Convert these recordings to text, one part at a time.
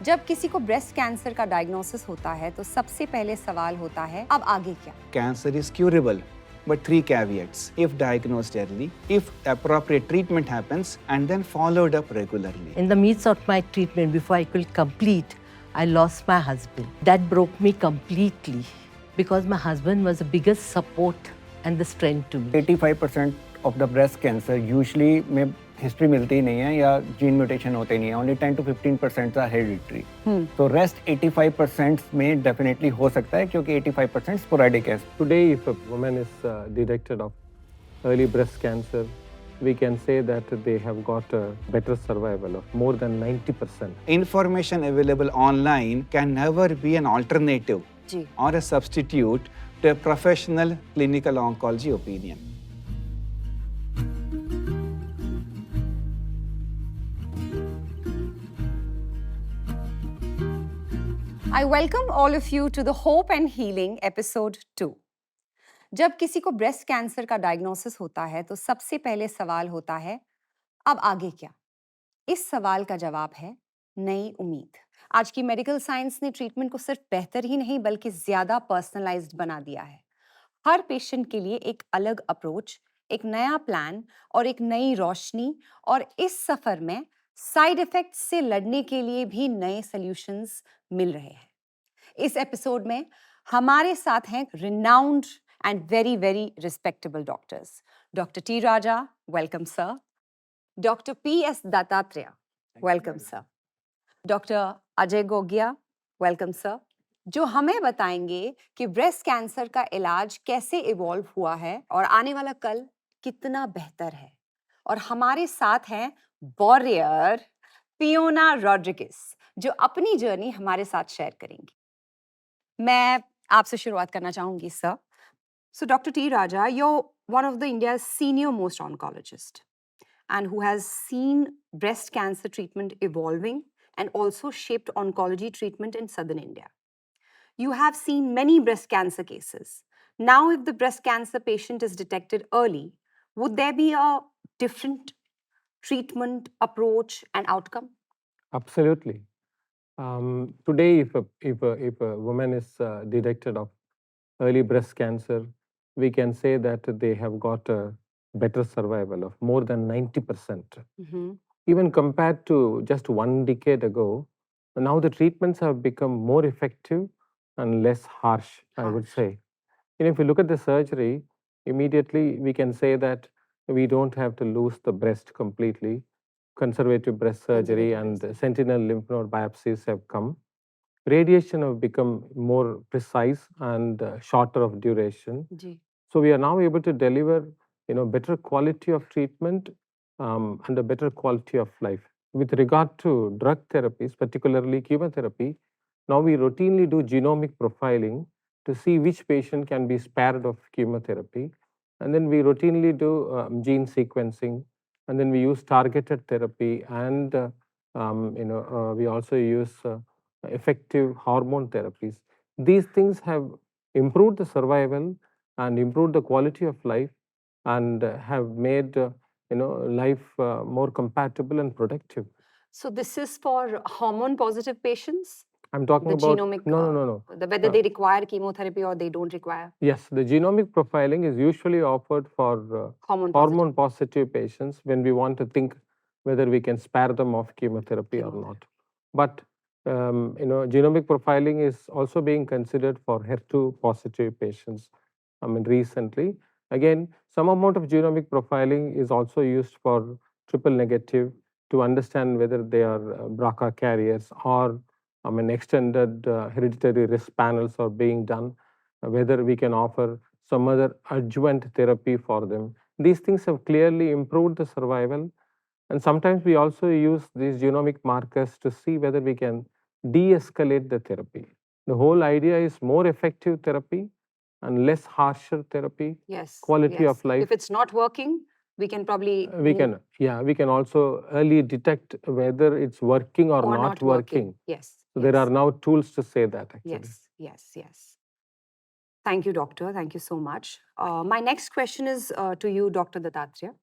जब किसी को ब्रेस्ट कैंसर का डायग्नोसिस होता है तो सबसे पहले सवाल होता है अब आगे क्या? Cancer is curable, but three caveats. If diagnosed early, if appropriate treatment happens, and then followed up regularly. In the midst of my treatment, before I could complete, I lost my husband. That broke me completely because my husband was the biggest support and the strength to me. 85% of the breast cancer usually में history मिलती ही नहीं है या gene mutation होते नहीं है. Only 10 to 15% are hereditary. तो rest 85% में definitely हो सकता है क्योंकि 85% sporadic है. Today, if a woman is detected of early breast cancer, we can say that they have got a better survival of more than 90%. Information available online can never be an alternative or a substitute to a professional clinical oncology opinion. I welcome all of you to the Hope and Healing episode 2. जब किसी को breast cancer का diagnosis होता है तो सबसे पहले सवाल होता है अब आगे क्या? इस सवाल का जवाब है नई उम्मीद। आज की मेडिकल साइंस ने ट्रीटमेंट को सिर्फ बेहतर ही नहीं बल्कि ज्यादा पर्सनलाइज्ड बना दिया है। हर पेशेंट के लिए एक अलग अप्रोच, एक नया प्लान और एक नई रोशनी, और इस सफर में साइड इफेक्ट्स से लड़ने के लिए भी नए सॉल्यूशंस मिल रहे हैं। इस एपिसोड में हमारे साथ हैं renowned and very respectable doctors. Dr. T. Raja, welcome sir. Dr. P. S. Dattatreya, welcome sir. Dr. Ajay Gogia, welcome sir. जो हमें बताएंगे कि ब्रेस्ट कैंसर का इलाज कैसे इवॉल्व हुआ है और आने वाला कल कितना बेहतर है। और हमारे साथ हैं वॉरियर फियोना रॉड्रिगेस जो अपनी जर्नी हमारे साथ शेयर करेंगी। मैं आपसे शुरुआत करना चाहूंगी sir. So Dr. T. Raja, you're one of the India's senior most oncologists and who has seen breast cancer treatment evolving and also shaped oncology treatment in southern India. You have seen many breast cancer cases. Now, if the breast cancer patient is detected early, would there be a different treatment approach and outcome? Absolutely. Today, if a woman is detected of early breast cancer, we can say that they have got a better survival of more than 90%. Even compared to just 1 decade ago, now the treatments have become more effective and less harsh, I would say. And if you look at the surgery, immediately we can say that we don't have to lose the breast completely. Conservative breast surgery and sentinel lymph node biopsies have come. Radiation have become more precise and shorter of duration. So we are now able to deliver, better quality of treatment and a better quality of life. With regard to drug therapies, particularly chemotherapy, now we routinely do genomic profiling to see which patient can be spared of chemotherapy. And then we routinely do gene sequencing, and then we use targeted therapy, and we also use effective hormone therapies. These things have improved the survival and improved the quality of life and have made life more compatible and productive. So this is for hormone positive patients? I'm talking the about genomic, no. Whether they require chemotherapy or they don't require. Yes, the genomic profiling is usually offered for hormone positive patients when we want to think whether we can spare them of chemotherapy or not. But genomic profiling is also being considered for HER2 positive patients. Recently, again, some amount of genomic profiling is also used for triple negative to understand whether they are BRCA carriers or extended hereditary risk panels are being done, whether we can offer some other adjuvant therapy for them. These things have clearly improved the survival. And sometimes we also use these genomic markers to see whether we can de-escalate the therapy. The whole idea is more effective therapy and less harsher therapy. Yes. Quality of life. If it's not working, we can probably... We can also early detect whether it's working or not working. Yes. So there are now tools to say that actually. Yes. Thank you, doctor. Thank you so much. My next question is to you, Dr. Dattatreya.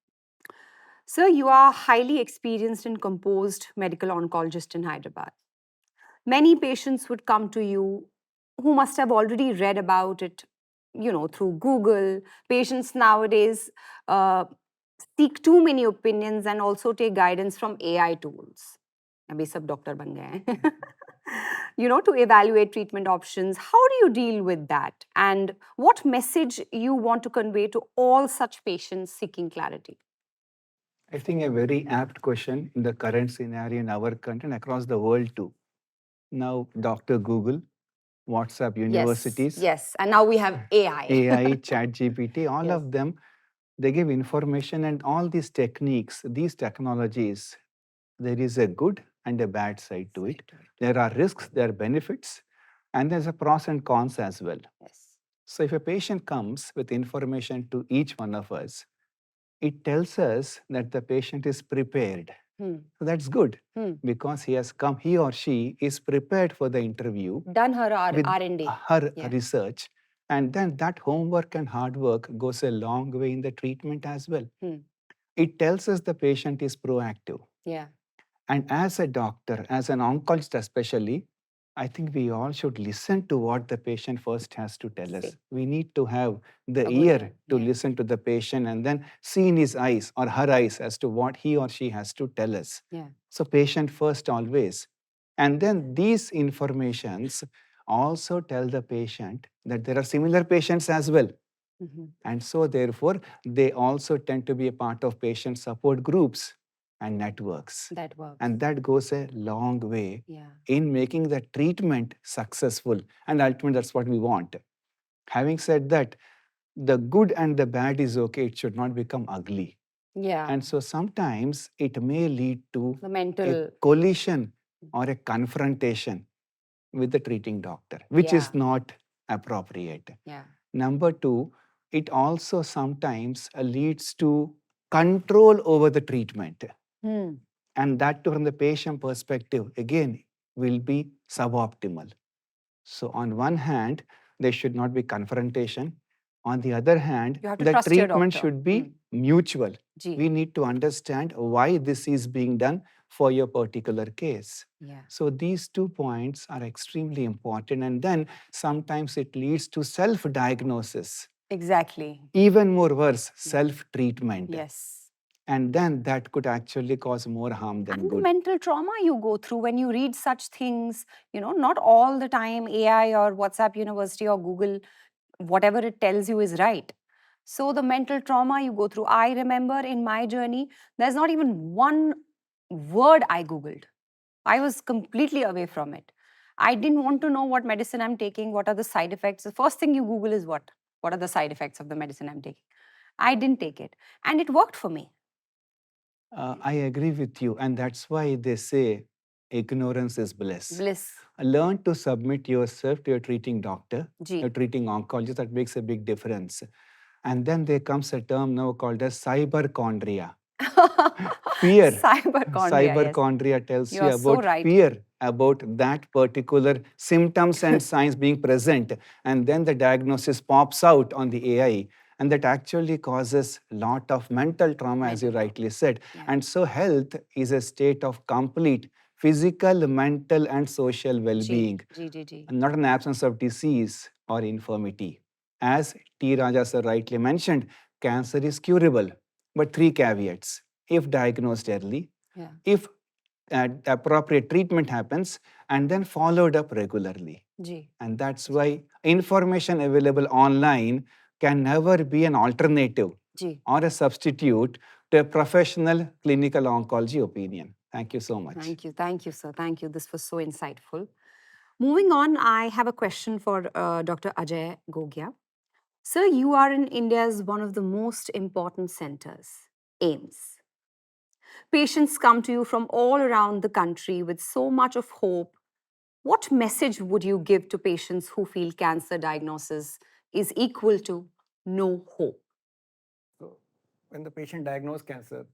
Sir, you are highly experienced and composed medical oncologist in Hyderabad. Many patients would come to you who must have already read about it, through Google. Patients nowadays seek too many opinions and also take guidance from AI tools. अभी सब doctor बन गए हैं. To evaluate treatment options. How do you deal with that? And what message you want to convey to all such patients seeking clarity? I think a very apt question in the current scenario in our country and across the world too. Now, Dr. Google, WhatsApp universities, Yes. And now we have AI. AI, ChatGPT, all Yes. of them, they give information and all these techniques, these technologies, there is a good and a bad side to it. There are risks, there are benefits, and there's a pros and cons as well. Yes. So if a patient comes with information to each one of us, it tells us that the patient is prepared. So that's good because he or she is prepared for the interview. Done her with R&D. her Yeah. research. And then that homework and hard work goes a long way in the treatment as well. It tells us the patient is proactive. Yeah. And as a doctor, as an oncologist especially, I think we all should listen to what the patient first has to tell us. We need to have the A good ear ear, to yeah. listen to the patient and then see in his eyes or her eyes as to what he or she has to tell us. Yeah. So patient first always. And then these informations also tell the patient that there are similar patients as well. And so therefore, they also tend to be a part of patient support groups and networks. That works. And that goes a long way Yeah. in making the treatment successful. And ultimately, that's what we want. Having said that, the good and the bad is okay. It should not become ugly. Yeah. And so sometimes it may lead to The mental a collision or a confrontation with the treating doctor, which Yeah. is not appropriate. Yeah. Number two, it also sometimes leads to control over the treatment. And that too from the patient perspective, again, will be suboptimal. So on one hand, there should not be confrontation. On the other hand, You have to the trust your treatment doctor. should be mutual. Ji. We need to understand why this is being done for your particular case. Yeah. So these 2 points are extremely important. And then sometimes it leads to self-diagnosis. Exactly. Even more worse, self-treatment. Yes. And then that could actually cause more harm than And the good. mental trauma you go through when you read such things, not all the time AI or WhatsApp University or Google, whatever it tells you is right. So the mental trauma you go through, I remember in my journey, there's not even one word I Googled. I was completely away from it. I didn't want to know what medicine I'm taking, what are the side effects. The first thing you Google is what? What are the side effects of the medicine I'm taking? I didn't take it. And it worked for me. I agree with you. And that's why they say ignorance is bliss. Bliss. Learn to submit yourself to your treating doctor, Ji. your treating oncologist. That makes a big difference. And then there comes a term now called as cyberchondria. Fear. Cyberchondria tells you You're so about right. fear about that particular symptoms and signs being present. And then the diagnosis pops out on the AI. And that actually causes a lot of mental trauma, as you rightly said. Yeah. And so health is a state of complete physical, mental, and social well-being. Not an absence of disease or infirmity. As T. Raja sir rightly mentioned, cancer is curable, but 3 caveats. If diagnosed early, if appropriate treatment happens, and then followed up regularly. And that's why information available online can never be an alternative or a substitute to a professional clinical oncology opinion. Thank you so much. Thank you, sir. Thank you. This was so insightful. Moving on, I have a question for Dr. Ajay Gogia. Sir, you are in India's one of the most important centers, AIIMS. Patients come to you from all around the country with so much of hope. What message would you give to patients who feel cancer diagnosis is equal to no hope? So, when the patient diagnosed cancer,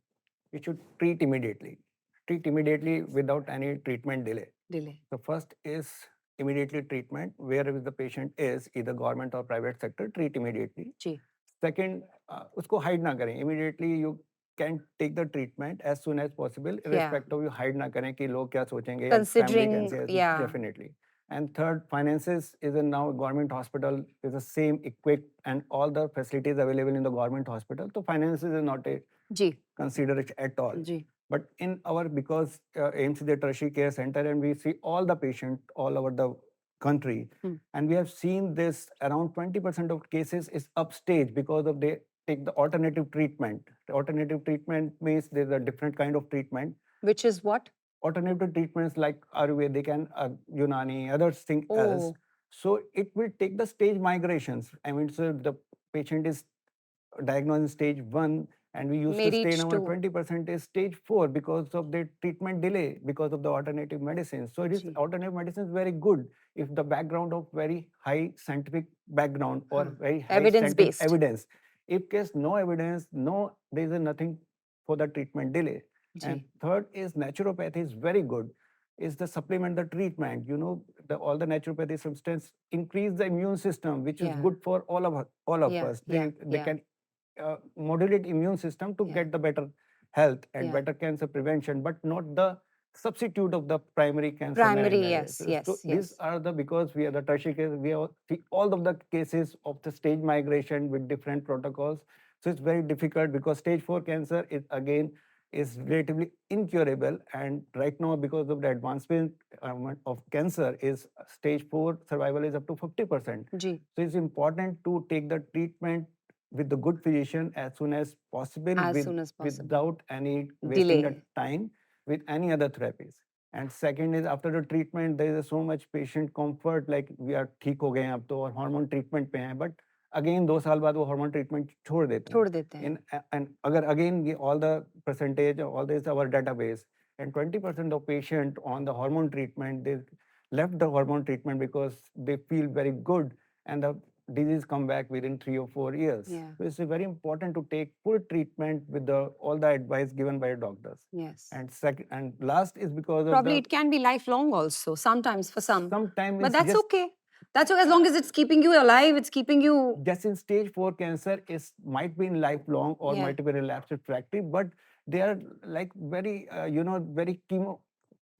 we should treat immediately. Treat immediately without any treatment delay. The first is immediately treatment, wherever the patient is, either government or private sector, treat immediately. Second, usko hide na kare. Immediately you can take the treatment as soon as possible, irrespective of you hide na kare ki log kya sochenge. Considering, definitely. And third, finances is in now government hospital is the same equipped and all the facilities available in the government hospital. So finances is not a consideration at all. But in our, because AIIMS is a tertiary care center and we see all the patients all over the country, and we have seen this around 20% of cases is upstage because of they take the alternative treatment. The alternative treatment means there's a different kind of treatment. Which is what? Alternative treatments like Ayurvedic and Unani, other thing else. So it will take the stage migrations. I mean, so the patient is diagnosed in stage 1 and we used to stay number 20% is stage 4 because of the treatment delay, because of the alternative medicines. So it is alternative medicine is very good if the background of very high scientific background or very high scientific evidence. If case no evidence, no, there is nothing for the treatment delay. And third is naturopathy is very good. Is the supplement the treatment. You know, all the naturopathy substance increase the immune system, which is good for all of us. They can modulate immune system to get the better health and better cancer prevention, but not the substitute of the primary cancer. So these are the, because we are the tertiary case, we see all of the cases of the stage migration with different protocols. So it's very difficult because stage 4 cancer is again is relatively incurable, and right now because of the advancement of cancer is stage 4 survival is up to 50%. So it's important to take the treatment with the good physician as soon as possible, without any wasting the time with any other therapies. And second is after the treatment there is so much patient comfort, like we are ठीक हो गए हैं अब तो और hormone treatment पे हैं, but again 2 साल बाद वो hormone treatment छोड़ देते हैं. And अगर again ये all the percentage, all this our database, and 20% of patient on the hormone treatment, they left the hormone treatment because they feel very good and the disease come back within 3 or 4 years. So it's very important to take full treatment with all the advice given by doctors. And second and last is because probably it can be lifelong also, sometimes for some. Sometimes, but that's okay. That's okay as long as it's keeping you alive, it's keeping you. Just in stage 4 cancer is might be in lifelong or might be relapse refractory, but they are like very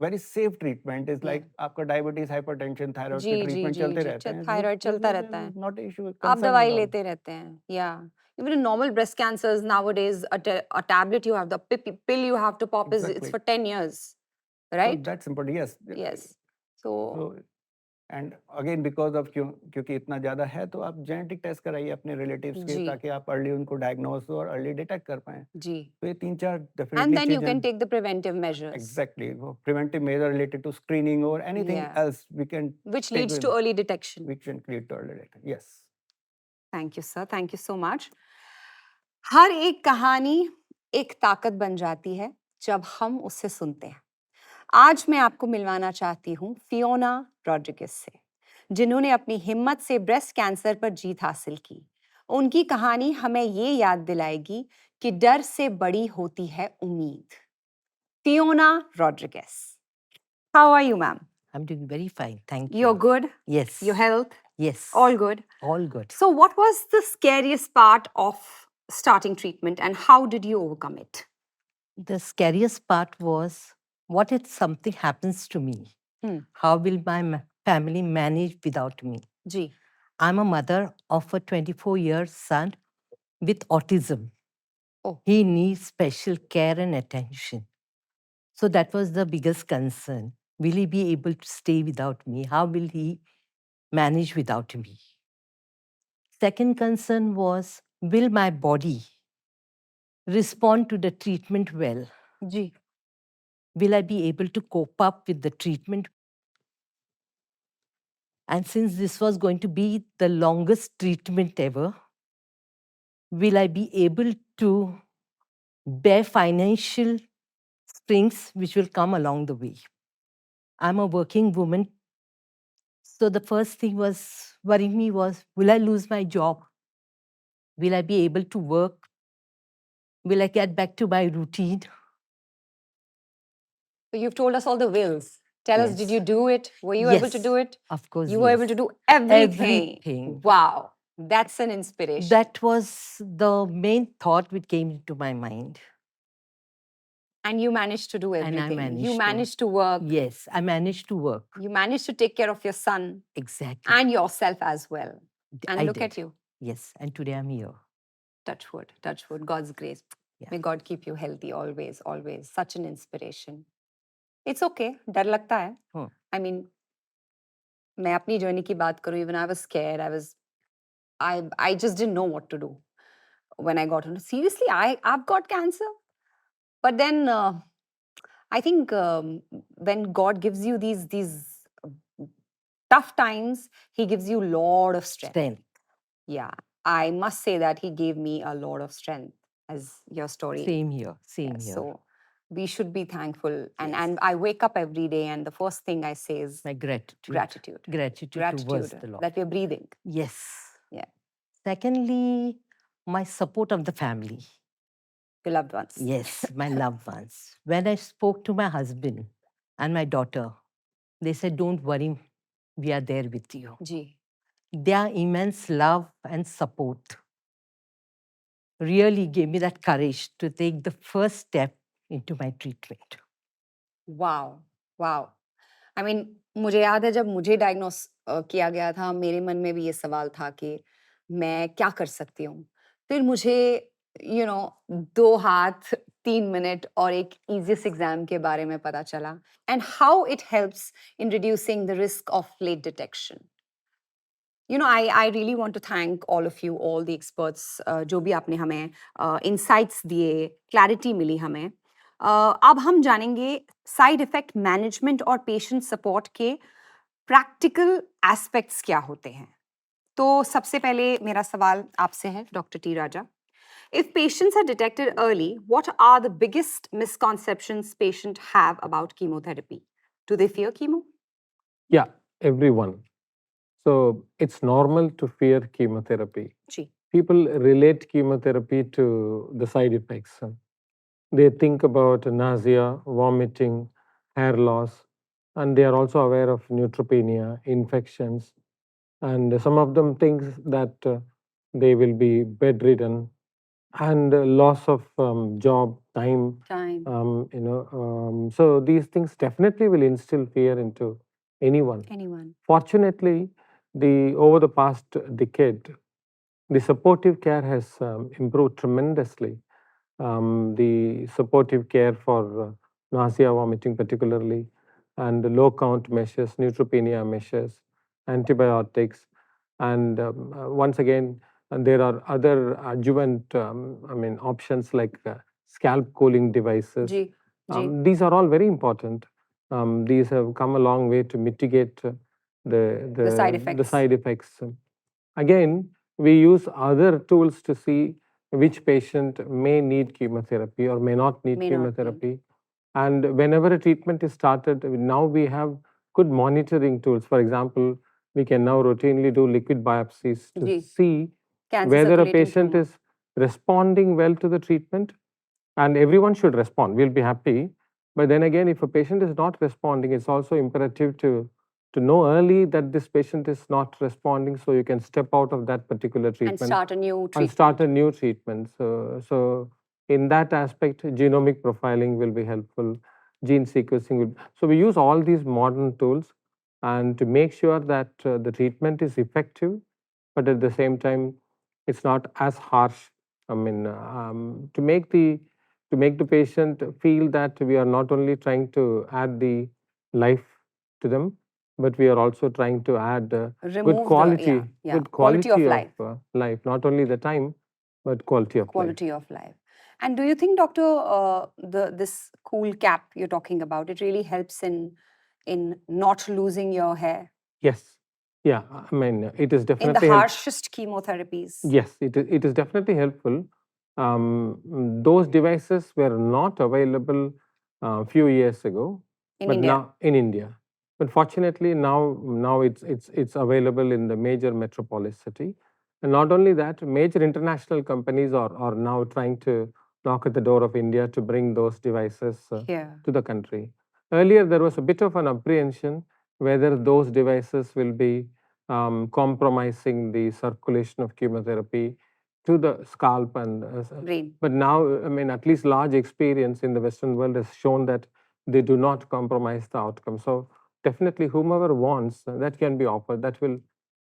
very safe treatment is like आपका diabetes, hypertension, thyroid के treatment चलते रहते हैं. Thyroid चलता रहता है. Not an issue. आप दवाई लेते रहते हैं. Yeah. Even in normal breast cancers nowadays, a tablet you have, the pill you have to pop is it's for 10 years, right? So that's important. Yes. Yes. So and again because of क्योंकि इतना ज़्यादा है तो आप genetic test कराइए अपने relatives के, ताकि आप early उनको diagnose और early detect कर पाएं. तो ये 3-4 definitely. And then you can take the preventive measures. Exactly. Preventive measure related to screening or anything else we can. Which leads to early detection. Which can lead to early detection. Yes. Thank you, sir. Thank you so much. हर एक कहानी एक ताकत बन जाती है जब हम उससे सुनते हैं. आज मैं आपको मिलवाना चाहती हूँ फियोना रॉड्रिगेस से, जिन्होंने अपनी हिम्मत से ब्रेस्ट कैंसर पर जीत हासिल की. उनकी कहानी हमें ये याद दिलाएगी कि डर से बड़ी होती है उम्मीद. Fiona Rodrigues. How are you, ma'am? I'm doing very fine, thank you. You're good? Yes. Your health? Yes. All good? All good. So what was the scariest part of starting treatment and how did you overcome it? The scariest part was, what if something happens to me? How will my family manage without me? I'm a mother of a 24-year son with autism. He needs special care and attention. So that was the biggest concern. Will he be able to stay without me? How will he manage without me? Second concern was, will my body respond to the treatment well? Will I be able to cope up with the treatment? And since this was going to be the longest treatment ever, will I be able to bear financial strings which will come along the way? I'm a working woman. So the first thing was worrying me was, will I lose my job? Will I be able to work? Will I get back to my routine? So you've told us all the wills. Tell us, did you do it? Were you able to do it? Of course. You were able to do everything. Everything. Wow. That's an inspiration. That was the main thought which came into my mind. And you managed to do And I everything. You managed managed to work. Yes, I managed to work. You managed to take care of your son Exactly. and yourself as well. And I look did. at you. Yes, and today I'm here. Touch wood, God's grace. Yeah. May God keep you healthy always, always. Such an inspiration. It's okay. डर लगता है. I mean, मैं अपनी journey की बात करूँ, even I was scared. I just didn't know what to do when I got on. Seriously, I've got cancer. But then I think when God gives you these tough times, He gives you a lot of strength. Yeah, I must say that He gave me a lot of strength, as your story. Same here. So we should be thankful. And I wake up every day, and the first thing I say is my gratitude. Gratitude towards the Lord. that we're breathing. Yes. Yeah. Secondly, my support of the family. Your loved ones. Yes, my loved ones. When I spoke to my husband and my daughter, they said, don't worry, we are there with you. Ji. Their immense love and support really gave me that courage to take the first step into my treatment. Wow. I mean, मुझे याद है जब मुझे diagnose किया गया था, मेरे मन में भी ये सवाल था कि मैं क्या कर सकती हूँ. फिर मुझे 2 हाथ 3 मिनट और एक easiest exam के बारे में पता चला, and how it helps in reducing the risk of late detection. I really want to thank all of you, all the experts, जो भी आपने हमें insights दिए, clarity मिली हमें. अब हम जानेंगे साइड इफेक्ट मैनेजमेंट और पेशेंट सपोर्ट के प्रैक्टिकल एस्पेक्ट्स क्या होते हैं. तो सबसे पहले मेरा सवाल आपसे है, doctor T Raja. If patients are detected early, what are the biggest misconceptions patients have about chemotherapy? Do they fear chemo? Yeah, everyone. So it's normal to fear chemotherapy. Gee. People relate chemotherapy to the side effects. They think about nausea, vomiting, hair loss, and they are also aware of neutropenia, infections, and some of them think that they will be bedridden and loss of job, time. So these things definitely will instill fear into anyone. Fortunately, over the past decade, the supportive care has improved tremendously. The supportive care for nausea, vomiting particularly, and the low count measures, neutropenia measures, antibiotics, and once again, there are other adjuvant options like scalp cooling devices. These are all very important. These have come a long way to mitigate the side effects. Again, we use other tools to see which patient may need chemotherapy or may not need chemotherapy. And whenever a treatment is started, now we have good monitoring tools. For example, we can now routinely do liquid biopsies to see whether a patient is responding well to the treatment. And everyone should respond. We'll be happy. But then again, if a patient is not responding, it's also imperative to know early that this patient is not responding, so you can step out of that particular treatment. And start a new treatment. So in that aspect, genomic profiling will be helpful, gene sequencing will. So we use all these modern tools and to make sure that the treatment is effective, but at the same time, it's not as harsh. I mean, to make the patient feel that we are not only trying to add the life to them, but we are also trying to add good quality of life, not only the time, but quality of life. And do you think, doctor, this cool cap you're talking about, it really helps in not losing your hair? Yes. Yeah, I mean, it is definitely in the harshest chemotherapies. Yes, it is definitely helpful. Those devices were not available a few years ago, now in India. But fortunately, now it's available in the major metropolis city. And not only that, major international companies are now trying to knock at the door of India to bring those devices to the country. Earlier, there was a bit of an apprehension whether those devices will be compromising the circulation of chemotherapy to the scalp and brain. But now, I mean, at least large experience in the Western world has shown that they do not compromise the outcome. So definitely, whomever wants, that can be offered. That will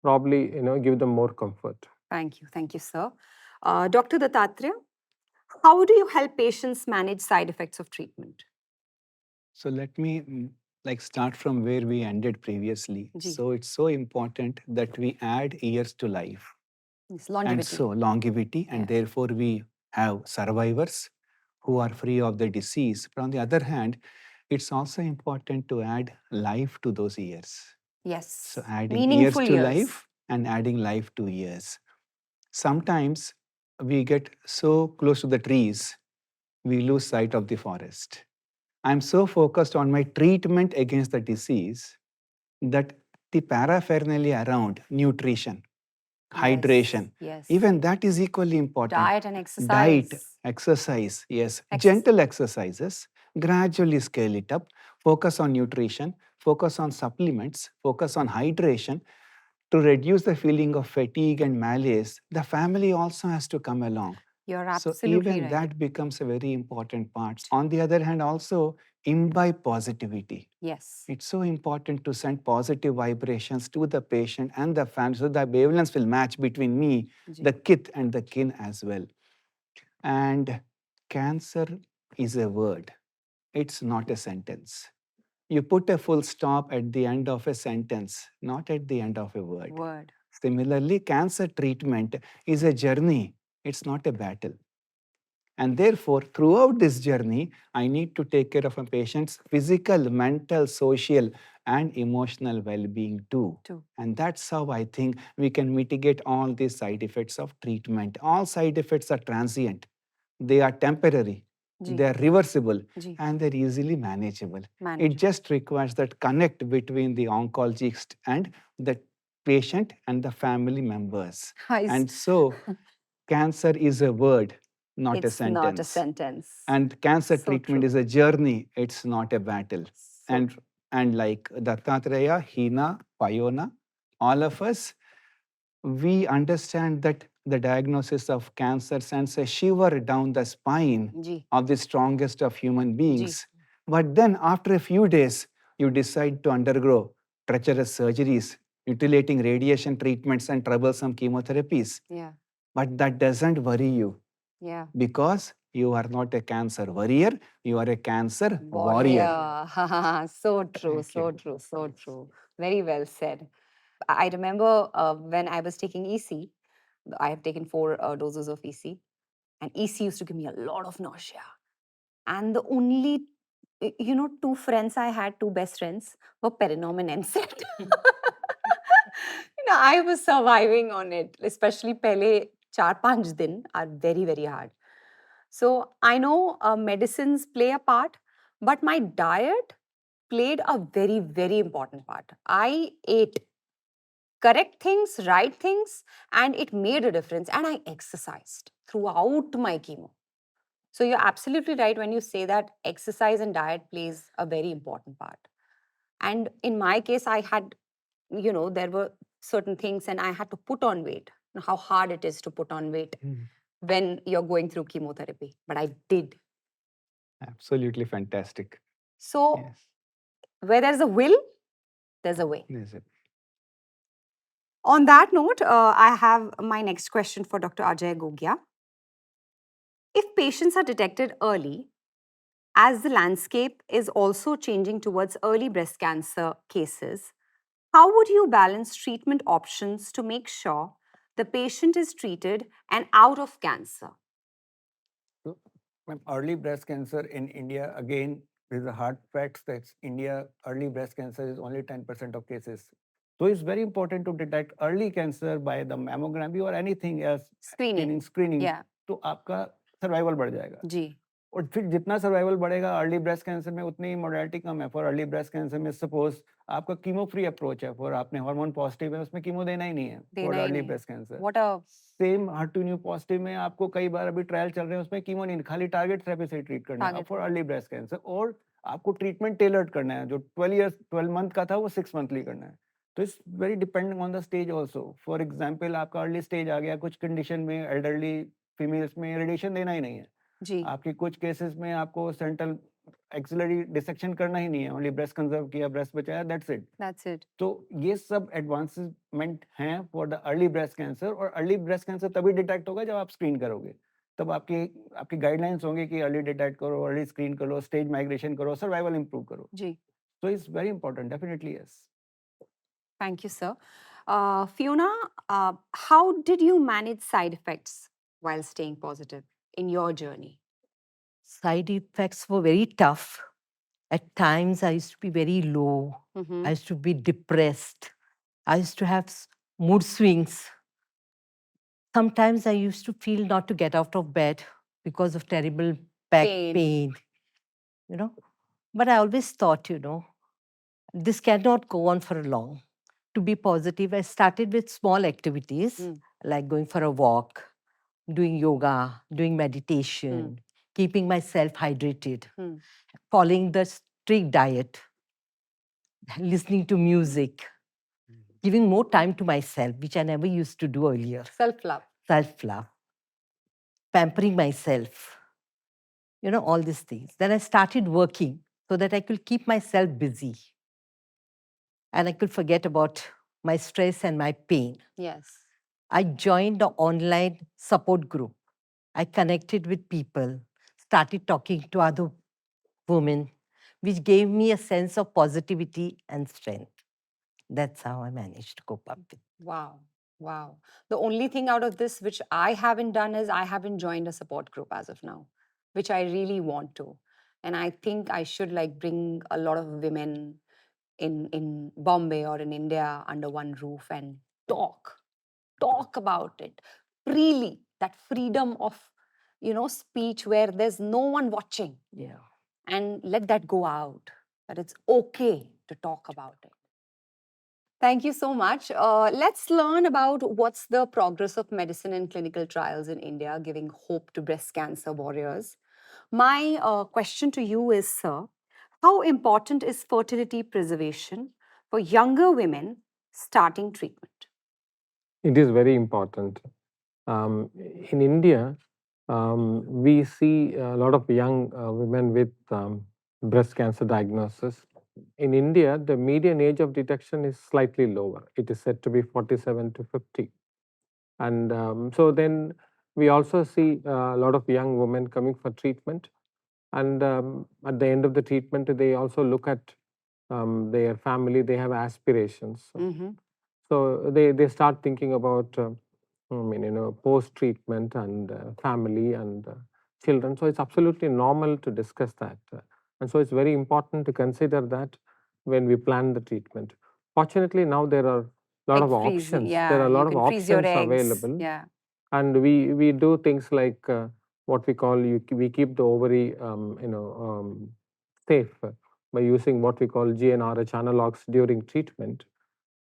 probably, give them more comfort. Thank you, sir. Dr. Dattatreya, how do you help patients manage side effects of treatment? So let me start from where we ended previously. So it's so important that we add years to life. It's longevity. And so longevity, and therefore we have survivors who are free of the disease. But on the other hand, it's also important to add life to those years. Yes. So adding Meaningful years to life and adding life to years. Sometimes we get so close to the trees, we lose sight of the forest. I'm so focused on my treatment against the disease that the paraphernalia around nutrition, hydration, even that is equally important. Diet and exercise. Diet, exercise, yes. Gentle exercises, gradually scale it up, focus on nutrition, focus on supplements, focus on hydration. To reduce the feeling of fatigue and malaise, the family also has to come along. You're So absolutely even right. that becomes a very important part. On the other hand, also imbibe positivity. Yes. It's so important to send positive vibrations to the patient and the family so the wavelengths will match between me, the kith and the kin as well. And cancer is a word. It's not a sentence. You put a full stop at the end of a sentence, not at the end of a word. Similarly, cancer treatment is a journey. It's not a battle. And therefore, throughout this journey, I need to take care of a patient's physical, mental, social, and emotional well-being too. And that's how I think we can mitigate all these side effects of treatment. All side effects are transient. They are temporary. They are reversible and they're easily manageable. It just requires that connect between the oncologist and the patient and the family members. And so, cancer is a word, not a sentence. Not a sentence. And cancer treatment is a journey. It's not a battle. And like Dattatreya, Hina, Fiona, all of us, we understand that the diagnosis of cancer sends a shiver down the spine of the strongest of human beings. But then after a few days, you decide to undergo treacherous surgeries, mutilating radiation treatments and troublesome chemotherapies. But that doesn't worry you. Because you are not a cancer warrior, you are a cancer warrior. So true, so true, so true. Very well said. I remember when I was taking EC, I have taken 4 doses of EC, and EC used to give me a lot of nausea. And the only, 2 friends I had, 2 best friends, were Perinom and NSAID. I was surviving on it, especially pehle 4-5 din are very, very hard. So I know medicines play a part, but my diet played a very, very important part. I ate correct things, right things, and it made a difference. And I exercised throughout my chemo. So you're absolutely right when you say that exercise and diet plays a very important part. And in my case, I had, there were certain things and I had to put on weight. How hard it is to put on weight when you're going through chemotherapy. But I did. Absolutely fantastic. So where there's a will, there's a way. On that note, I have my next question for Dr. Ajay Gogia. If patients are detected early, as the landscape is also changing towards early breast cancer cases, how would you balance treatment options to make sure the patient is treated and out of cancer? Early breast cancer in India, again, there's a hard fact that India early breast cancer is only 10% of cases. So it's very important to detect early cancer by the mammography or anything else. Screening. तो आपका survival बढ़ जाएगा जी और फिर जितना survival बढ़ेगा early breast cancer में उतनी ही मोर्टेलिटी कम है फॉर अर्ली ब्रेस्ट कैंसर में सपोज आपका कीमो फ्री अप्रोच है फॉर आपने हार्मोन पॉजिटिव है उसमें कीमो देना ही नहीं है for early breast cancer same HER2 positive में आपको कई बार अभी ट्रायल चल रहे हैं उसमें कीमो नहीं खाली टारगेट थेरेपी से ट्रीट करना है फॉर अर्ली ब्रेस्ट कैंसर और आपको ट्रीटमेंट टेलर्ड करना है जो 12 मंथ का था वो 6 मंथली करना है तो it's very depending on the stage also. For example आपका अर्ली स्टेज आ गया, कुछ कंडीशन में एल्डरली फीमेल्स में रेडिएशन देना ही नहीं है जी. आपके कुछ केसेस में आपको सेंट्रल एक्सिलरी डिसेक्शन करना ही नहीं है, ओनली ब्रेस्ट कंजर्व किया, ब्रेस्ट बचाया, दैट्स इट. तो ये सब एडवांसमेंट हैं for the early breast cancer. और अर्ली ब्रेस्ट कैंसर तभी डिटेक्ट होगा जब आप स्क्रीन करोगे. तब आपकी आपकी गाइडलाइंस होंगे कि अर्ली डिटेक्ट करो, अर्ली स्क्रीन करो, स्टेज माइग्रेशन करो, सर्वाइवल इंप्रूव करो जी. So it's very important, definitely yes. Thank you, sir. Fiona, how did you manage side effects while staying positive in your journey? Side effects were very tough. At times, I used to be very low. I used to be depressed. I used to have mood swings. Sometimes I used to feel not to get out of bed because of terrible back pain. You know. But I always thought, this cannot go on for long. To be positive, I started with small activities like going for a walk, doing yoga, doing meditation, keeping myself hydrated, following the strict diet, listening to music, giving more time to myself, which I never used to do earlier. Self-love. Self-love. Pampering myself. All these things. Then I started working so that I could keep myself busy. And I could forget about my stress and my pain. Yes. I joined the online support group. I connected with people, started talking to other women, which gave me a sense of positivity and strength. That's how I managed to cope up with. Wow. Wow. The only thing out of this which I haven't done is I haven't joined a support group as of now, which I really want to. And I think I should bring a lot of women in Bombay or in India under one roof and talk about it freely. That freedom of speech where there's no one watching. Yeah. And let that go out, that it's okay to talk about it. Thank you so much. Let's learn about what's the progress of medicine and clinical trials in India, giving hope to breast cancer warriors. My question to you is, sir, how important is fertility preservation for younger women starting treatment? It is very important. In India, we see a lot of young women with breast cancer diagnosis. In India, the median age of detection is slightly lower. It is said to be 47 to 50. And so then we also see a lot of young women coming for treatment. And at the end of the treatment, they also look at their family, they have aspirations. So they start thinking about post-treatment and family and children. So it's absolutely normal to discuss that. And so it's very important to consider that when we plan the treatment. Fortunately, now there are a lot of options. There are a lot of options available. Yeah. And we do things like what we call, we keep the ovary safe by using what we call GnRH analogs during treatment.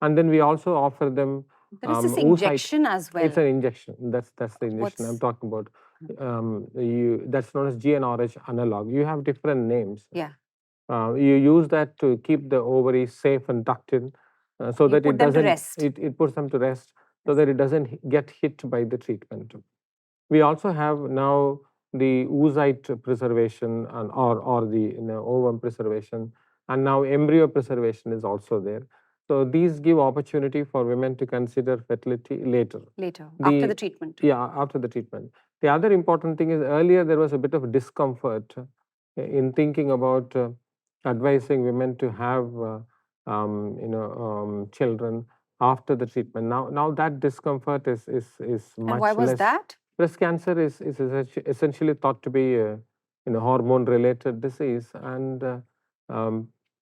And then we also offer them there is this injection as well. It's an injection. That's the injection I'm talking about. That's known as GnRH analog. You have different names. Yeah. You use that to keep the ovary safe and ducted, so that it doesn't. It puts them to rest, so that it doesn't get hit by the treatment. We also have now the oocyte preservation or the ovum preservation, and now embryo preservation is also there. So these give opportunity for women to consider fertility later. After the treatment. Yeah, after the treatment. The other important thing is earlier there was a bit of discomfort in thinking about advising women to have children after the treatment. Now that discomfort is much less. And why was that? Breast cancer is essentially thought to be a hormone-related disease, and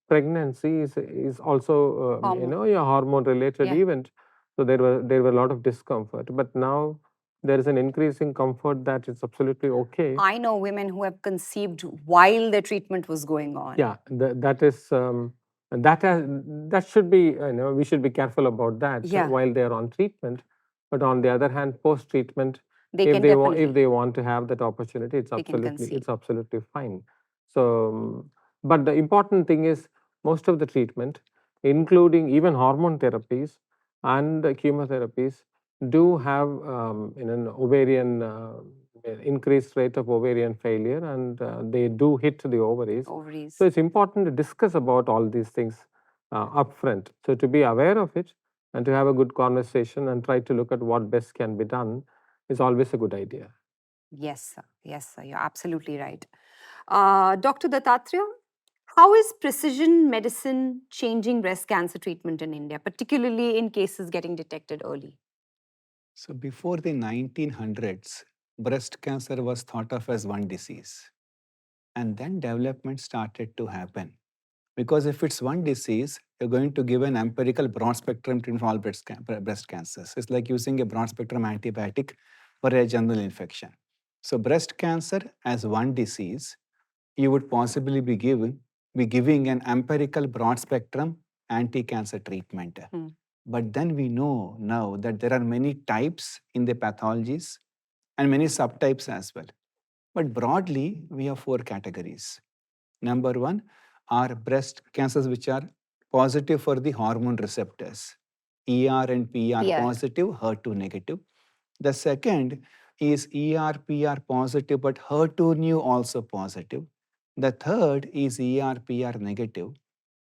pregnancy is also a hormone-related event. So there were a lot of discomfort, but now there is an increasing comfort that it's absolutely okay. I know women who have conceived while their treatment was going on. Yeah, that should be, we should be careful about that while they are on treatment. But on the other hand, post-treatment, if they want to have that opportunity, it's absolutely fine. So, but the important thing is most of the treatment including even hormone therapies and chemotherapies, do have an ovarian increased rate of ovarian failure, and they do hit the ovaries. So it's important to discuss about all these things upfront. So to be aware of it and to have a good conversation and try to look at what best can be done is always a good idea. Yes, sir. Yes, sir. You're absolutely right. Dr. Dattatreya, how is precision medicine changing breast cancer treatment in India, particularly in cases getting detected early? So before the 1900s, breast cancer was thought of as one disease. And then development started to happen. Because if it's one disease, you're going to give an empirical broad spectrum treatment for all breast cancers. It's like using a broad spectrum antibiotic for a general infection. So breast cancer as one disease, you would possibly be giving an empirical broad spectrum anti-cancer treatment. But then we know now that there are many types in the pathologies and many subtypes as well. But broadly, we have 4 categories. Number 1 are breast cancers which are positive for the hormone receptors, ER and PR positive, HER2 negative. The second is ER, PR positive, but HER2 new also positive. The third is ER, PR negative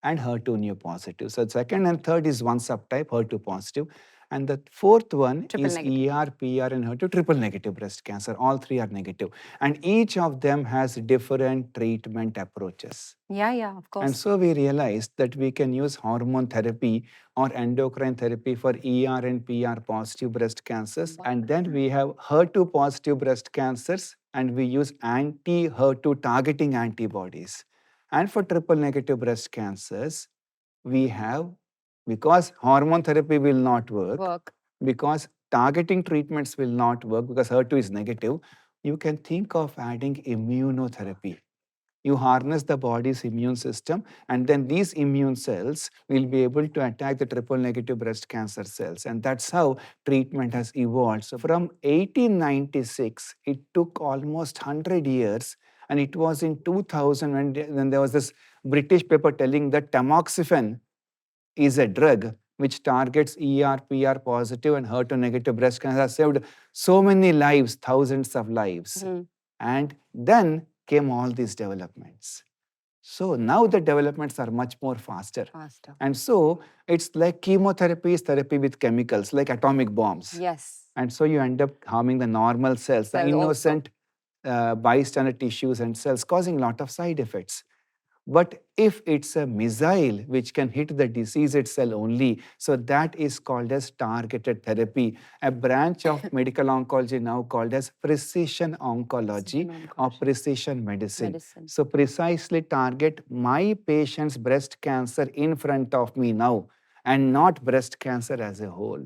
and HER2 new positive. So second and third is one subtype, HER2 positive. And the fourth one is ER, PR, and HER2 triple negative breast cancer. All 3 are negative. And each of them has different treatment approaches. Yeah, of course. And so we realized that we can use hormone therapy or endocrine therapy for ER and PR positive breast cancers. And then we have HER2 positive breast cancers, and we use anti-HER2 targeting antibodies. And for triple negative breast cancers, we have, because hormone therapy will not work, because targeting treatments will not work, because HER2 is negative, you can think of adding immunotherapy. You harness the body's immune system, and then these immune cells will be able to attack the triple negative breast cancer cells. And that's how treatment has evolved. So from 1896, it took almost 100 years. And it was in 2000 when there was this British paper telling that tamoxifen is a drug which targets ER, PR positive and HER2 negative breast cancer, has saved so many lives, thousands of lives. And then came all these developments. So now the developments are much more faster. And so it's like chemotherapy is therapy with chemicals, like atomic bombs. Yes. And so you end up harming the normal cells, the innocent bystander tissues and cells, causing a lot of side effects. But if it's a missile which can hit the diseased cell only, so that is called as targeted therapy, a branch of medical oncology now called as precision oncology or precision medicine. So precisely target my patient's breast cancer in front of me now and not breast cancer as a whole.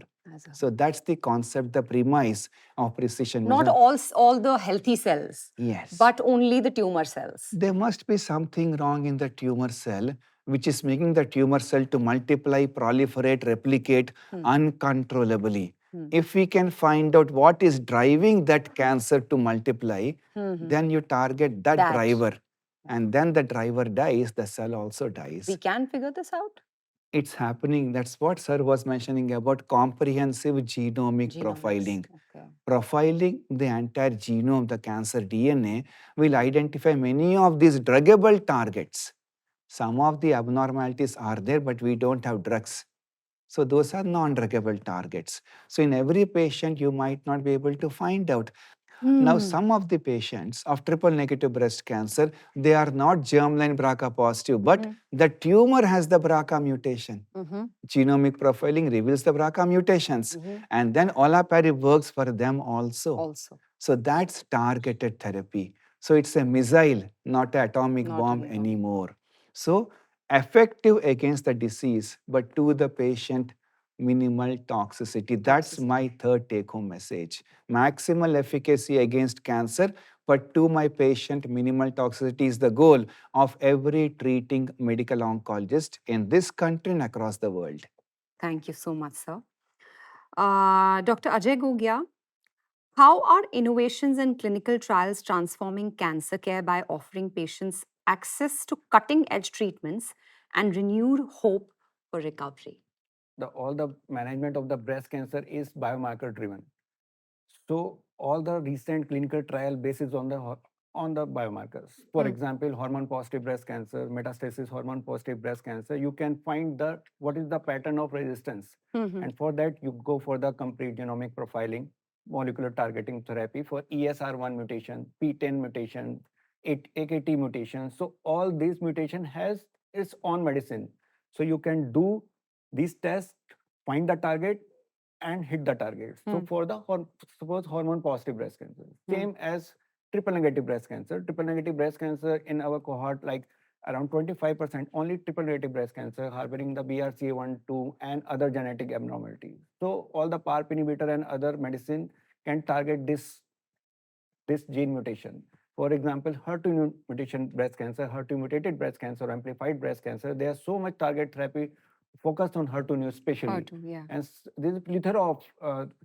So that's the concept, the premise of precision medicine. Not all the healthy cells. Yes. But only the tumor cells. There must be something wrong in the tumor cell, which is making the tumor cell to multiply, proliferate, replicate uncontrollably. If we can find out what is driving that cancer to multiply, then you target that driver. And then the driver dies, the cell also dies. We can figure this out? It's happening. That's what sir was mentioning about comprehensive genomic profiling. Profiling the entire genome, the cancer DNA, will identify many of these druggable targets. Some of the abnormalities are there, but we don't have drugs. So those are non-druggable targets. So in every patient, you might not be able to find out. Now, some of the patients of triple negative breast cancer, they are not germline BRCA positive, but the tumor has the BRCA mutation. Genomic profiling reveals the BRCA mutations. And then olaparib works for them also. So that's targeted therapy. So it's a missile, not an atomic bomb anymore. So effective against the disease, but to the patient, minimal toxicity. That's my third take-home message. Maximal efficacy against cancer, but to my patient, minimal toxicity is the goal of every treating medical oncologist in this country and across the world. Thank you so much, sir. Dr. Ajay Gogia, how are innovations in clinical trials transforming cancer care by offering patients access to cutting-edge treatments and renewed hope for recovery? All the management of the breast cancer is biomarker driven. So all the recent clinical trial basis on the biomarkers. For example, hormone positive breast cancer, metastasis hormone positive breast cancer, you can find what is the pattern of resistance. And for that, you go for the complete genomic profiling, molecular targeting therapy for ESR1 mutation, P10 mutation, AKT mutation. So all these mutation has its own medicine. So you can do these tests, find the target, and hit the target. So for the suppose hormone positive breast cancer, same as triple negative breast cancer. Triple negative breast cancer in our cohort, like around 25%, only triple negative breast cancer harboring the BRCA1, 2, and other genetic abnormalities. So all the PARP inhibitor and other medicine can target this gene mutation. For example, HER2 mutation breast cancer, HER2 mutated breast cancer, amplified breast cancer, there's so much target therapy focused on HER2 especially. Yeah. And there's a plethora of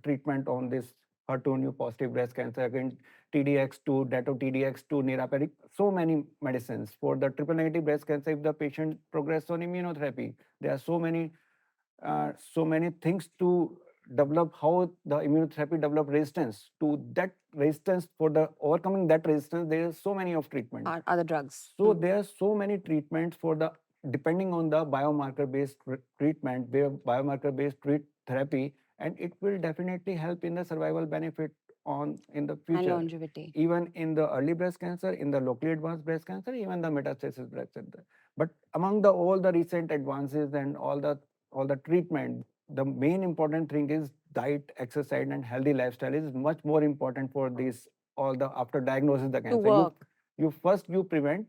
treatment on this HER2 positive breast cancer, again, TDX2, Dato-TDX2, niraparib, so many medicines. For the triple negative breast cancer, if the patient progress on immunotherapy, there are so many things to develop, how the immunotherapy develop resistance to that resistance. For the overcoming that resistance, there are so many of treatment. Other drugs. So there are so many treatments for the, depending on the biomarker based treatment, biomarker based therapy, and it will definitely help in the survival benefit in the future. And longevity. Even in the early breast cancer, in the locally advanced breast cancer, even the metastasis breast cancer. But among all the recent advances and all the treatment, the main important thing is diet, exercise, and healthy lifestyle is much more important for this, all the after diagnosis the cancer. To work. You prevent.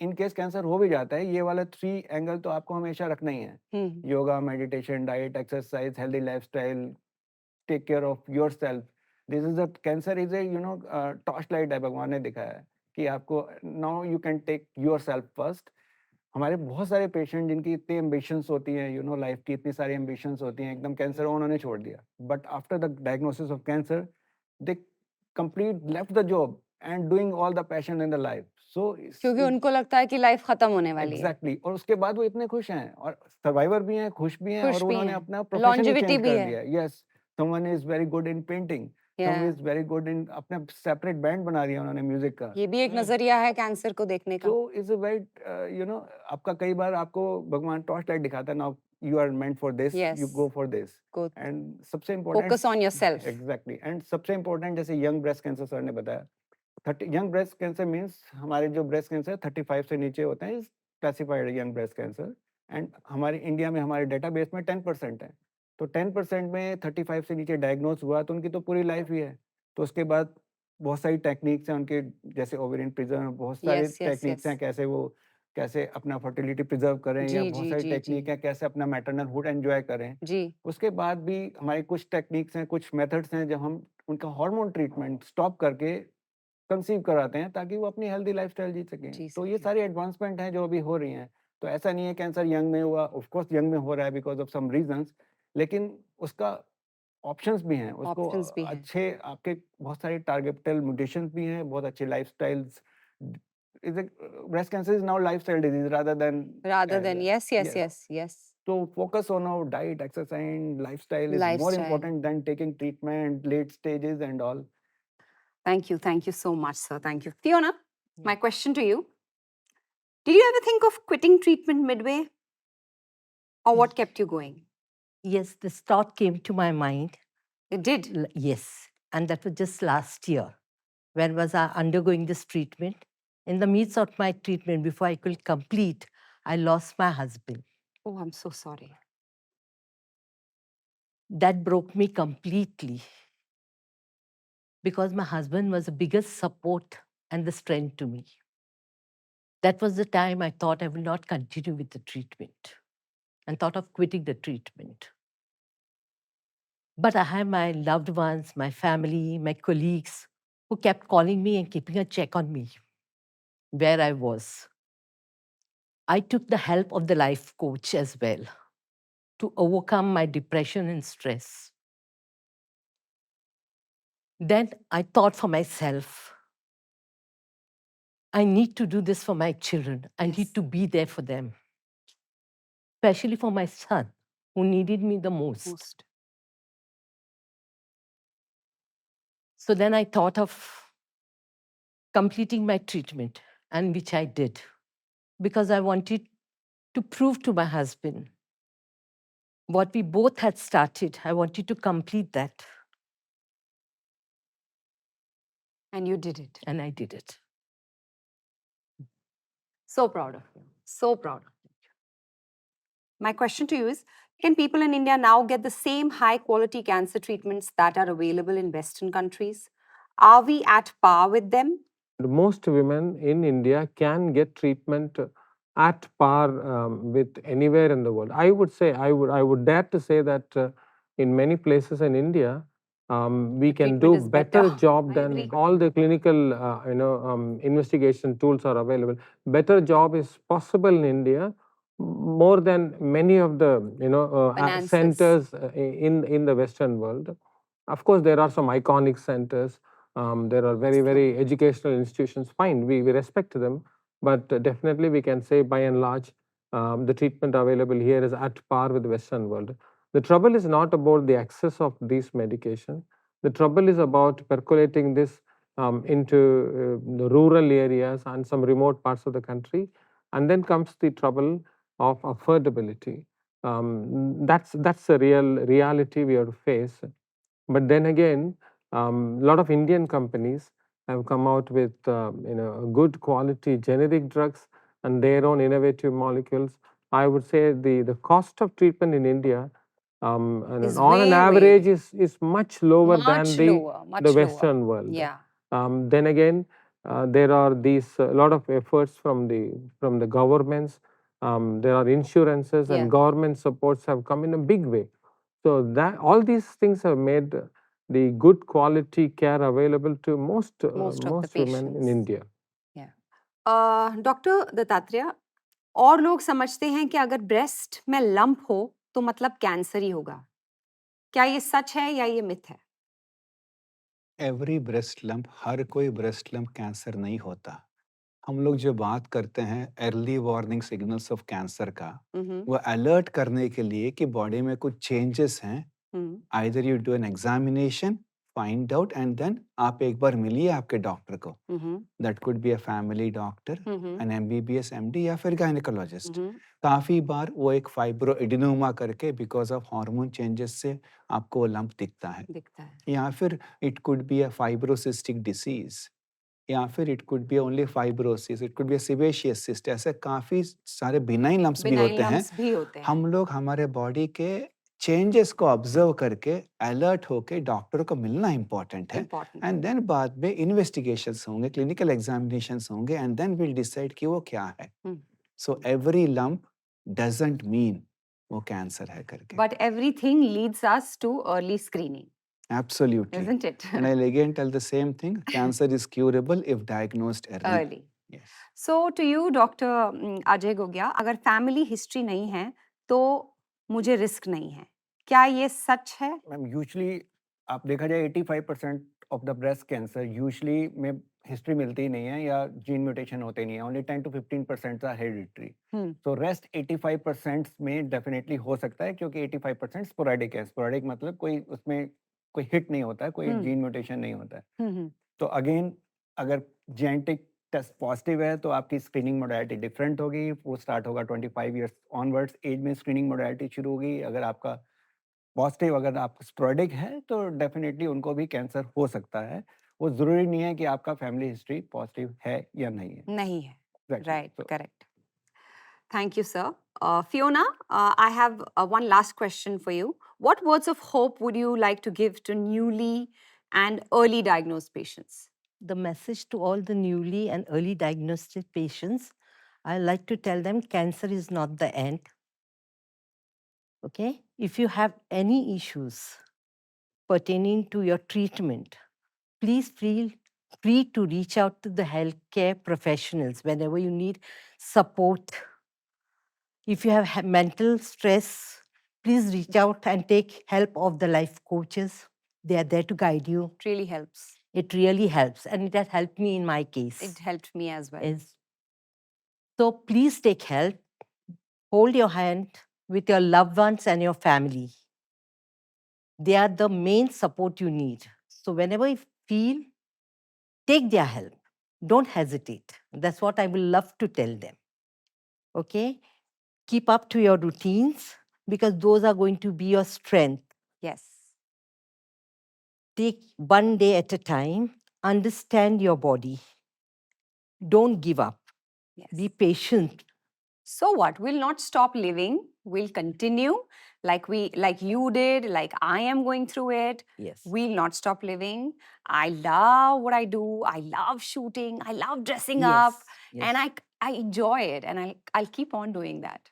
In case cancer हो भी जाता है, ये वाला 3 angle तो आपको हमेशा रखना ही है. Yoga, meditation, diet, exercise, healthy lifestyle, take care of yourself. This is a cancer is a torch light है, भगवान ने दिखाया है कि आपको now you can take yourself first. हमारे बहुत सारे पेशेंट जिनकी इतनी एम्बिशंस होती हैं, लाइफ की इतनी सारी एम्बिशंस होती हैं, एकदम कैंसर उन्होंने छोड़ दिया. But after the diagnosis of cancer, they complete left the job and doing all the passion in the life. So क्योंकि उनको लगता है कि लाइफ खत्म होने वाली है. एग्जैक्टली. और उसके बाद वो इतने खुश हैं, और सर्वाइवर भी हैं, खुश भी हैं, और उन्होंने अपना प्रोफेशन लॉन्जेविटी चेंज भी कर है. दिया. Yes, someone is very good in painting, someone is very good in, अपने सेपरेट बैंड बना दिया उन्होंने म्यूजिक का. ये भी एक नजरिया है कैंसर को देखने का. तो इज अ वेरी आपका कई बार आपको भगवान टॉर्च लाइट दिखाता है, now you are meant for this, you go for this. Good. And सबसे important, focus on yourself. Exactly. And सबसे important, जैसे यंग ब्रेस्ट कैंसर सर ने बताया, 30 यंग ब्रेस्ट कैंसर मीन्स हमारे जो ब्रेस्ट कैंसर 35 से नीचे होते हैं, classified young breast cancer. And हमारे इंडिया में हमारे डेटाबेस में 10% है. तो 10% में 35 से नीचे डायग्नोज हुआ तो उनकी तो पूरी लाइफ ही है. तो उसके बाद बहुत सारी टेक्निक्स हैं उनके, जैसे ओवेरियन प्रिजर्व, बहुत सारे टेक्निक्स हैं, कैसे अपना फर्टिलिटी प्रिजर्व करें, या बहुत सारी टेक्निक है कैसे अपना मैटरनल हुड एंजॉय करें. उसके बाद भी हमारी कुछ टेक्निक्स हैं, कुछ मेथड्स हैं, जब हम उनका हार्मोन ट्रीटमेंट स्टॉप करके कंसीव कराते हैं ताकि वो अपनी हेल्दी लाइफस्टाइल जी सकें. तो ये सारी एडवांसमेंट हैं जो अभी हो रही हैं. तो ऐसा नहीं है कैंसर यंग में हुआ, ऑफ कोर्स यंग में हो रहा है बिकॉज ऑफ सम रीजंस, लेकिन उसका ऑप्शंस भी हैं. उसको अच्छे आपके बहुत सारे टारगेटेड म्यूटेशंस भी हैं, बहुत अच्छे lifestyles. Breast cancer is now lifestyle disease rather than yes. So focus on our diet, exercise, lifestyle is more important than taking treatment, late stages and all. Thank you so much, sir. Thank you. Fiona, my question to you. Did you ever think of quitting treatment midway? Or what kept you going? Yes, this thought came to my mind. It did? Yes. And that was just last year. When was I undergoing this treatment? In the midst of my treatment, before I could complete, I lost my husband. Oh, I'm so sorry. That broke me completely. Because my husband was the biggest support and the strength to me. That was the time I thought I will not continue with the treatment and thought of quitting the treatment. But I had my loved ones, my family, my colleagues who kept calling me and keeping a check on me, where I was. I took the help of the life coach as well to overcome my depression and stress. Then I thought for myself, I need to do this for my children. I need to be there for them. especially for my son, who needed me the most. So then I thought of completing my treatment, and which I did, because I wanted to prove to my husband what we both had started. I wanted to complete that. And you did it. And I did it. So proud of you. So proud of you. My question to you is, can people in India now get the same high quality cancer treatments that are available in Western countries? Are we at par with them? Most women in India can get treatment at par with anywhere in the world. I would say, I would dare to say that in many places in India, we can do better job than all the clinical, investigation tools are available. Better job is possible in India more than many of the centers in the Western world. Of course, there are some iconic centers. There are very educational institutions. Fine, we respect them, but definitely we can say by and large, the treatment available here is at par with the Western world. The trouble is not about the access of these medication. The trouble is about percolating this into the rural areas and some remote parts of the country, and then comes the trouble of affordability. That's a reality we have to face. But then again, a lot of Indian companies have come out with good quality generic drugs and their own innovative molecules. I would say the cost of treatment in India on an average is much lower than the Western world. Yeah. Then again, there are these lot of efforts from the governments. There are insurances and government supports have come in a big way. So that all these things have made the good quality care available to most women in India. Doctor Dattatreya, और लोग समझते हैं कि अगर breast में lump हो तो मतलब कैंसर ही होगा. क्या ये सच है या ये मिथ है? एवरी ब्रेस्ट लंप, हर कोई ब्रेस्ट लंप कैंसर नहीं होता. हम लोग जो बात करते हैं early warning signals of cancer का, वो अलर्ट करने के लिए कि बॉडी में कुछ चेंजेस हैं. Either you do an examination, find out, and then आप एक बार मिलिए आपके डॉक्टर को. That could be a family doctor, an MBBS MD या फिर गायनेकोलॉजिस्ट. काफी बार वो एक फाइब्रो एडिनोमा करके बिकॉज ऑफ हार्मोन चेंजेस से आपको वो लंप दिखता है. या फिर it could be a fibrocystic disease, या फिर it could be only fibrosis, it could be sebaceous cyst. ऐसे काफी सारे बिनाइन लम्प्स भी होते हैं. हम लोग हमारे बॉडी के चेंजेस को ऑब्जर्व करके अलर्ट होके डॉक्टर को मिलना इंपॉर्टेंट है. एंड देन बाद में इन्वेस्टिगेशंस होंगे, क्लिनिकल एग्जामिनेशंस होंगे, एंड देन विल डिसाइड कि वो क्या है. So every lump doesn't mean वो कैंसर है करके. But everything leads us too early screening. Absolutely. Isn't it? And I'll again tell the same thing. Cancer is curable if diagnosed early. Yes. So to you, Dr. Ajay Gogia, अगर family history नहीं है तो मुझे risk नहीं है. क्या ये सच है? मैम, यूजुअली आप देखा जाए 85% of the breast cancer usually में हिस्ट्री मिलती ही नहीं है या जीन म्यूटेशन होते नहीं है. Only 10 to 15% are hereditary. तो रेस्ट 85% में डेफिनेटली हो सकता है, क्योंकि 85% स्पोरेडिक है. स्पोरेडिक मतलब कोई उसमें कोई हिट नहीं होता है, कोई जीन म्यूटेशन नहीं होता है. तो अगेन अगर जेनेटिक टेस्ट पॉजिटिव है तो आपकी स्क्रीनिंग मोडालिटी डिफरेंट होगी. वो स्टार्ट होगा 25 ईयर्स ऑनवर्ड्स एज में स्क्रीनिंग मोडालिटी शुरू होगी. अगर आपका पॉजिटिव, अगर आप स्पोरेडिक है तो डेफिनेटली उनको भी कैंसर हो सकता है. वो जरूरी नहीं है कि आपका फैमिली हिस्ट्री पॉजिटिव है या नहीं है. नहीं है. Right, correct. Thank you, sir. Fiona, I have one last question for you. What words of hope would you like to give to newly and early diagnosed patients? The message to all the newly and early diagnosed patients, I like to tell them cancer is not the end. Okay? If you have any issues pertaining to your treatment, please feel free to reach out to the healthcare professionals whenever you need support. If you have mental stress, please reach out and take help of the life coaches. They are there to guide you. It really helps. It really helps, and it has helped me in my case. It helped me as well. So please take help. Hold your hand. with your loved ones and your family. They are the main support you need. So whenever you feel, take their help. Don't hesitate. That's what I will love to tell them. Okay? Keep up to your routines because those are going to be your strength. Yes. Take one day at a time. Understand your body. Don't give up. Yes. Be patient. So what? We'll not stop living. We'll continue like you did, like I am going through it. Yes. We'll not stop living. I love what I do. I love shooting. I love dressing Yes, up. yes. And I enjoy it. And I'll keep on doing that.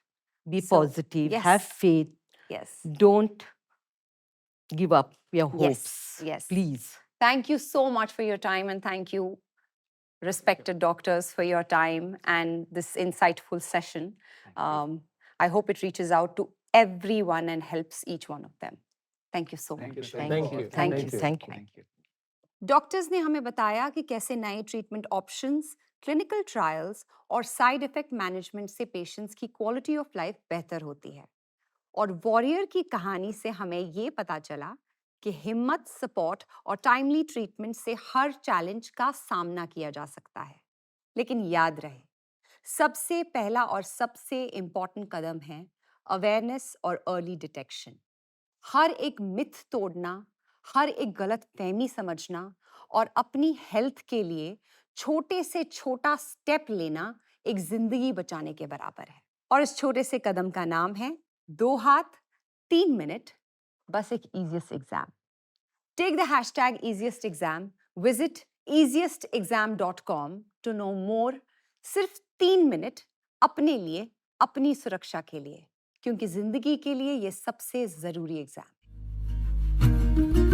Be So, positive. yes. Have faith. Yes. Don't give up your hopes. Yes. Yes. Please. Thank you so much for your time, and thank you, respected doctors, for your time and this insightful session. I hope it reaches out to everyone and helps each one of them. Thank you so much. Thank you. Thank you. Doctors ने हमें बताया कि कैसे नए treatment options, clinical trials और side effect management से patients की quality of life बेहतर होती है। और वॉरियर की कहानी से हमें ये पता चला कि हिम्मत, सपोर्ट और टाइमली ट्रीटमेंट से हर चैलेंज का सामना किया जा सकता है। लेकिन याद रहे, सबसे पहला और सबसे इम्पॉर्टेंट कदम है अवेयरनेस और अर्ली डिटेक्शन। हर एक मिथ तोड़ना, हर एक गलत फहमी समझना और अपनी हेल्थ के लिए छोटे से छोटा स्टेप लेना एक जिंदगी बचाने के बराबर है। और इस छोटे से कदम का नाम है 2 हाथ 3 मिनट, बस एक easiest exam. Take the hashtag easiest exam. Visit easiestexam.com to know more. सिर्फ 3 मिनट अपने लिए, अपनी सुरक्षा के लिए, क्योंकि जिंदगी के लिए ये सबसे जरूरी एग्जाम है।